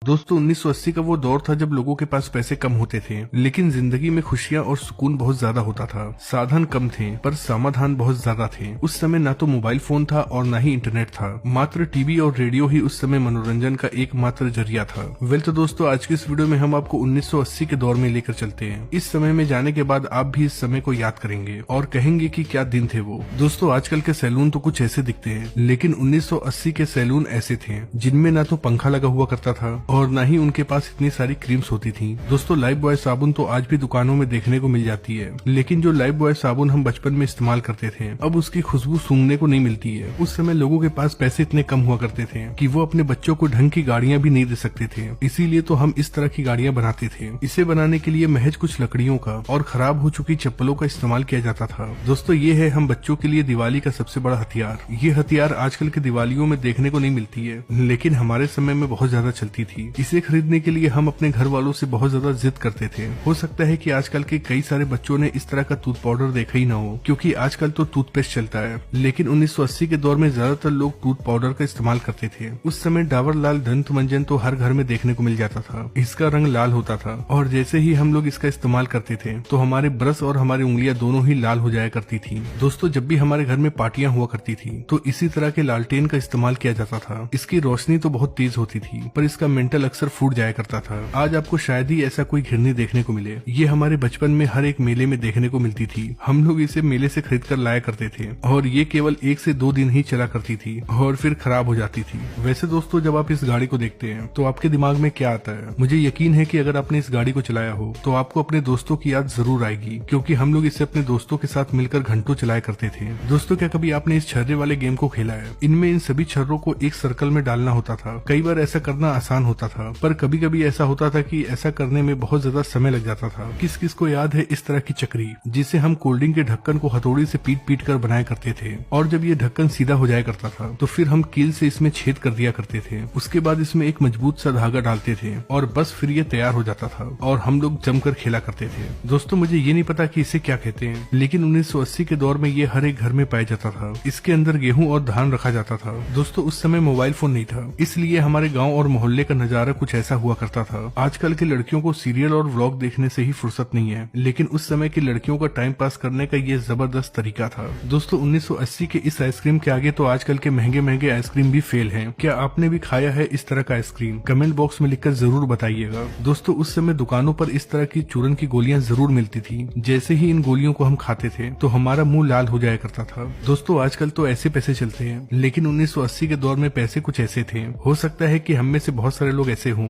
दोस्तों 1980 का वो दौर था जब लोगों के पास पैसे कम होते थे, लेकिन जिंदगी में खुशियां और सुकून बहुत ज्यादा होता था। साधन कम थे पर समाधान बहुत ज्यादा थे। उस समय ना तो मोबाइल फोन था और ना ही इंटरनेट था, मात्र टीवी और रेडियो ही उस समय मनोरंजन का एकमात्र जरिया था। वेल तो दोस्तों आज की इस वीडियो में हम आपको 1980 के दौर में लेकर चलते हैं। इस समय में जाने के बाद आप भी इस समय को याद करेंगे और कहेंगे कि क्या दिन थे वो। दोस्तों आजकल के सैलून तो कुछ ऐसे दिखते हैं, लेकिन 1980 के सैलून ऐसे थे जिनमें ना तो पंखा लगा हुआ करता था और ना ही उनके पास इतनी सारी क्रीम्स होती थी। दोस्तों लाइफ बॉय साबुन तो आज भी दुकानों में देखने को मिल जाती है, लेकिन जो लाइफ बॉय साबुन हम बचपन में इस्तेमाल करते थे अब उसकी खुशबू सूंघने को नहीं मिलती है। उस समय लोगों के पास पैसे इतने कम हुआ करते थे कि वो अपने बच्चों को ढंग की गाड़ियां भी नहीं दे सकते थे, इसीलिए तो हम इस तरह की गाड़ियां बनाते थे। इसे बनाने के लिए महज कुछ लकड़ियों का और खराब हो चुकी चप्पलों का इस्तेमाल किया जाता था। दोस्तों ये है हम बच्चों के लिए दिवाली का सबसे बड़ा हथियार। ये हथियार आजकल के दिवालियों में देखने को नहीं मिलती है, लेकिन हमारे समय में बहुत ज्यादा चलती थी। इसे खरीदने के लिए हम अपने घर वालों से बहुत ज्यादा जिद करते थे। हो सकता है कि आजकल के कई सारे बच्चों ने इस तरह का टूथ पाउडर देखा ही ना हो, क्योंकि आजकल तो टूथपेस्ट चलता है, लेकिन 1980 के दौर में ज्यादातर लोग टूथ पाउडर का इस्तेमाल करते थे। उस समय डाबर लाल दंत मंजन तो हर घर में देखने को मिल जाता था। इसका रंग लाल होता था और जैसे ही हम लोग इसका इस्तेमाल करते थे तो हमारे ब्रश और हमारी उंगलियां दोनों ही लाल हो जाया करती थी। दोस्तों जब भी हमारे घर में पार्टियां हुआ करती थी तो इसी तरह के लालटेन का इस्तेमाल किया जाता था। इसकी रोशनी तो बहुत तेज होती थी पर इसका मेंटल अक्सर फूट जाया करता था। आज आपको शायद ही ऐसा कोई घिरनी देखने को मिले। ये हमारे बचपन में हर एक मेले में देखने को मिलती थी। हम लोग इसे मेले से खरीद कर लाया करते थे और ये केवल 1 से 2 दिन ही चला करती थी और फिर खराब हो जाती थी। वैसे दोस्तों जब आप इस गाड़ी को देखते हैं तो आपके दिमाग में क्या आता है? मुझे यकीन है कि अगर आपने इस गाड़ी को चलाया हो तो आपको अपने दोस्तों की याद जरूर आएगी, क्योंकि हम लोग इसे अपने दोस्तों के साथ मिलकर घंटों चलाया करते थे। दोस्तों क्या कभी आपने इस छर्रे वाले गेम को खेला है? इनमें इन सभी छर्रों को एक सर्कल में डालना होता था। कई बार ऐसा करना आसान होता था पर कभी कभी ऐसा होता था कि ऐसा करने में बहुत ज्यादा समय लग जाता था। किस किस को याद है इस तरह की चक्री जिसे हम कोल्ड ड्रिंक के ढक्कन को हथौड़ी से पीट पीट कर बनाया करते थे, और जब ये ढक्कन सीधा हो जाया करता था तो फिर हम कील से इसमें छेद कर दिया करते थे। उसके बाद इसमें एक मजबूत सा धागा डालते थे और बस फिर ये तैयार हो जाता था और हम लोग जमकर खेला करते थे। दोस्तों मुझे ये नहीं पता कि इसे क्या कहते हैं, लेकिन 1980 के दौर में ये हर एक घर में पाया जाता था। इसके अंदर गेहूं और धान रखा जाता था। दोस्तों उस समय मोबाइल फोन नहीं था, इसलिए हमारे गाँव और मोहल्ले का नजारा कुछ ऐसा हुआ करता था। आजकल के लड़कियों को सीरियल और व्लॉग देखने से ही फुर्सत नहीं है, लेकिन उस समय की लड़कियों का टाइम पास करने का ये जबरदस्त तरीका था। दोस्तों 1980 के इस आइसक्रीम के आगे तो आजकल के महंगे महंगे आइसक्रीम भी फेल हैं। क्या आपने भी खाया है इस तरह का आइसक्रीम? कमेंट बॉक्स में लिखकर जरूर बताइएगा। दोस्तों उस समय दुकानों पर इस तरह की चूरन की गोलियां जरूर मिलती थी। जैसे ही इन गोलियों को हम खाते थे तो हमारा मुंह लाल हो जाया करता था। दोस्तों आजकल तो ऐसे पैसे चलते हैं, लेकिन 1980 के दौर में पैसे कुछ ऐसे थे। हो सकता है कि हम में से बहुत सारे लोग ऐसे हों